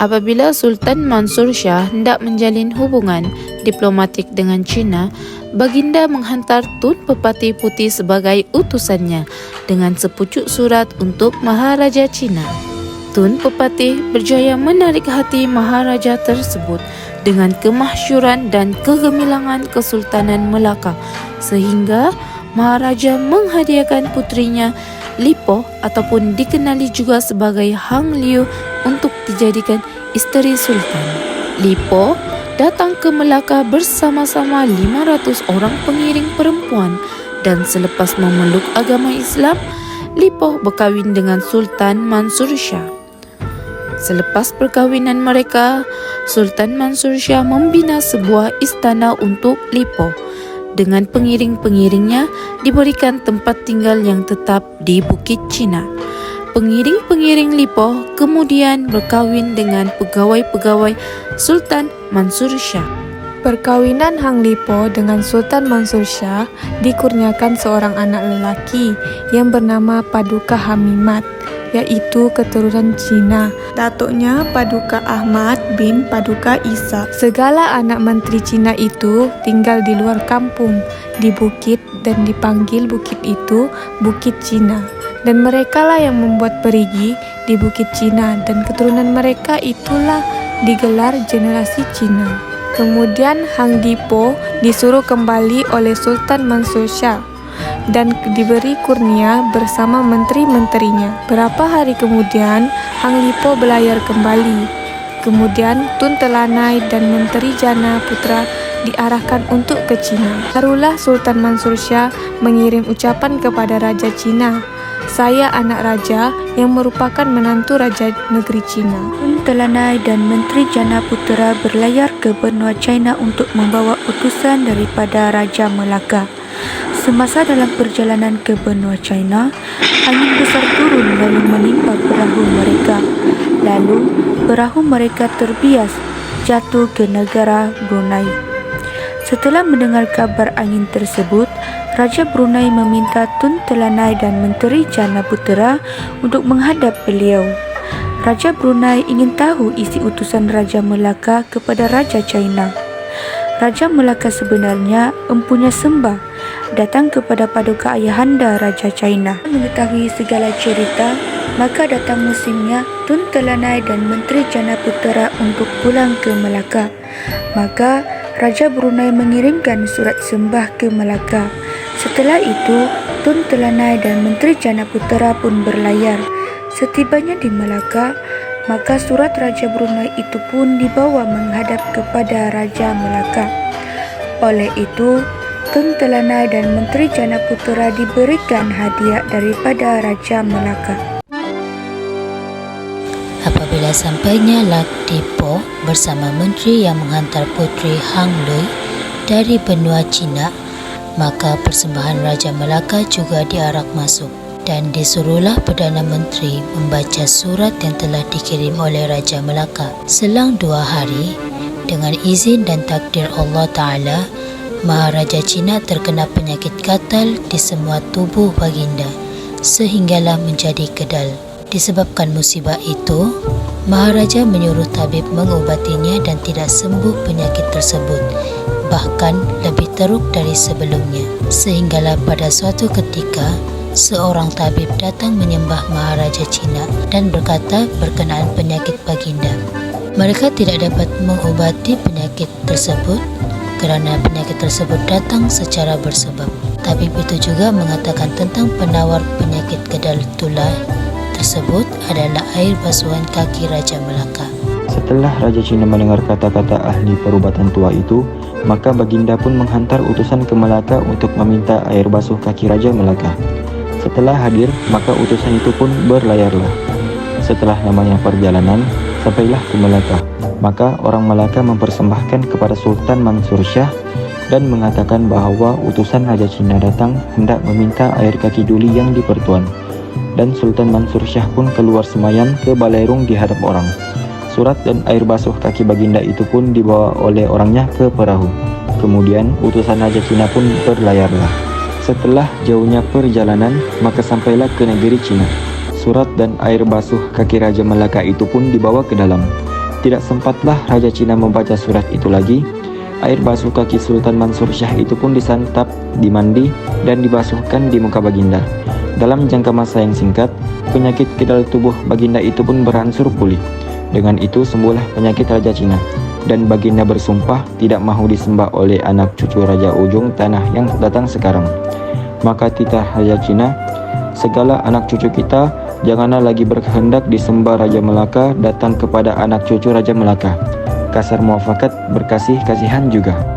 Apabila Sultan Mansur Shah hendak menjalin hubungan diplomatik dengan China, baginda menghantar Tun Pepati Putih sebagai utusannya dengan sepucuk surat untuk Maharaja China. Tun Pepati berjaya menarik hati Maharaja tersebut dengan kemasyhuran dan kegemilangan Kesultanan Melaka, sehingga Maharaja menghadiahkan putrinya Lipo ataupun dikenali juga sebagai Hang Liu untuk dijadikan isteri Sultan. Lipo datang ke Melaka bersama-sama 500 orang pengiring perempuan, dan selepas memeluk agama Islam, Lipo berkahwin dengan Sultan Mansur Shah. Selepas perkahwinan mereka, Sultan Mansur Shah membina sebuah istana untuk Lipo. Dengan pengiring-pengiringnya diberikan tempat tinggal yang tetap di Bukit Cina. Pengiring-pengiring Lipo kemudian berkahwin dengan pegawai-pegawai Sultan Mansur Shah. Perkawinan Hang Lipo dengan Sultan Mansur Shah dikurniakan seorang anak lelaki yang bernama Paduka Hamimat, yaitu keturunan Cina. Datuknya Paduka Ahmad bin Paduka Isa. Segala anak menteri Cina itu tinggal di luar kampung, di bukit, dan dipanggil bukit itu Bukit Cina. Dan merekalah yang membuat perigi di Bukit Cina, dan keturunan mereka itulah digelar generasi Cina. Kemudian Hang Lipo disuruh kembali oleh Sultan Mansur Shah dan diberi kurnia bersama menteri-menterinya. Berapa hari kemudian, Hang Lipo berlayar kembali. Kemudian Tun Telanai dan Menteri Jana Putra diarahkan untuk ke Cina. Barulah Sultan Mansur Shah mengirim ucapan kepada Raja Cina, "Saya anak raja yang merupakan menantu raja negeri Cina." Tun Telanai dan Menteri Jana Putra berlayar ke benua China untuk membawa utusan daripada Raja Melaka. Semasa dalam perjalanan ke benua China, angin besar turun lalu menimpa perahu mereka. Lalu perahu mereka terbias jatuh ke negara Brunei. Setelah mendengar kabar angin tersebut, Raja Brunei meminta Tun Telanai dan Menteri Jana Putra untuk menghadap beliau. Raja Brunei ingin tahu isi utusan Raja Melaka kepada Raja China. Raja Melaka sebenarnya empunya sembah datang kepada paduka ayahanda Raja China. Mengetahui segala cerita, maka datang musimnya Tun Telanai dan Menteri Jana Putra untuk pulang ke Melaka. Maka Raja Brunei mengirimkan surat sembah ke Melaka. Setelah itu, Tun Telanai dan Menteri Jana Putra pun berlayar. Setibanya di Melaka, maka surat Raja Brunei itu pun dibawa menghadap kepada Raja Melaka. Oleh itu, Tun Telanai dan Menteri Jana Putra diberikan hadiah daripada Raja Melaka. Apabila sampainya Lipo bersama menteri yang menghantar putri Hang Lui dari benua Cina, maka persembahan Raja Melaka juga diarak masuk, dan disuruhlah Perdana Menteri membaca surat yang telah dikirim oleh Raja Melaka. Selang 2 hari, dengan izin dan takdir Allah Ta'ala, Maharaja Cina terkena penyakit gatal di semua tubuh baginda, sehinggalah menjadi kedal. Disebabkan musibah itu, Maharaja menyuruh tabib mengobatinya dan tidak sembuh penyakit tersebut, bahkan lebih teruk dari sebelumnya. Sehinggalah pada suatu ketika, seorang tabib datang menyembah Maharaja Cina dan berkata berkenaan penyakit baginda. Mereka tidak dapat mengobati penyakit tersebut kerana penyakit tersebut datang secara bersebab. Tabib itu juga mengatakan tentang penawar penyakit kedal tular tersebut adalah air basuhan kaki Raja Melaka. Setelah Raja Cina mendengar kata-kata ahli perubatan tua itu, maka baginda pun menghantar utusan ke Melaka untuk meminta air basuh kaki Raja Melaka. Setelah hadir, maka utusan itu pun berlayarlah. Setelah lamanya perjalanan, sampailah ke Melaka. Maka orang Melaka mempersembahkan kepada Sultan Mansur Shah dan mengatakan bahawa utusan Raja Cina datang hendak meminta air kaki duli yang dipertuan. Dan Sultan Mansur Shah pun keluar semayam ke balairung di hadap orang. Surat dan air basuh kaki baginda itu pun dibawa oleh orangnya ke perahu. Kemudian utusan Raja Cina pun berlayarlah. Setelah jauhnya perjalanan, maka sampailah ke negeri Cina. Surat dan air basuh kaki Raja Melaka itu pun dibawa ke dalam. Tidak sempatlah Raja Cina membaca surat itu lagi, air basuh kaki Sultan Mansur Shah itu pun disantap, dimandi, dan dibasuhkan di muka Baginda. Dalam jangka masa yang singkat, penyakit kedal tubuh Baginda itu pun berangsur pulih. Dengan itu sembuhlah penyakit Raja Cina, dan Baginda bersumpah tidak mahu disembah oleh anak cucu Raja ujung tanah yang datang sekarang. Maka titah Raja Cina, segala anak cucu kita janganlah lagi berkehendak disembah Raja Melaka datang kepada anak cucu Raja Melaka. Kasar muafakat berkasih kasihan juga.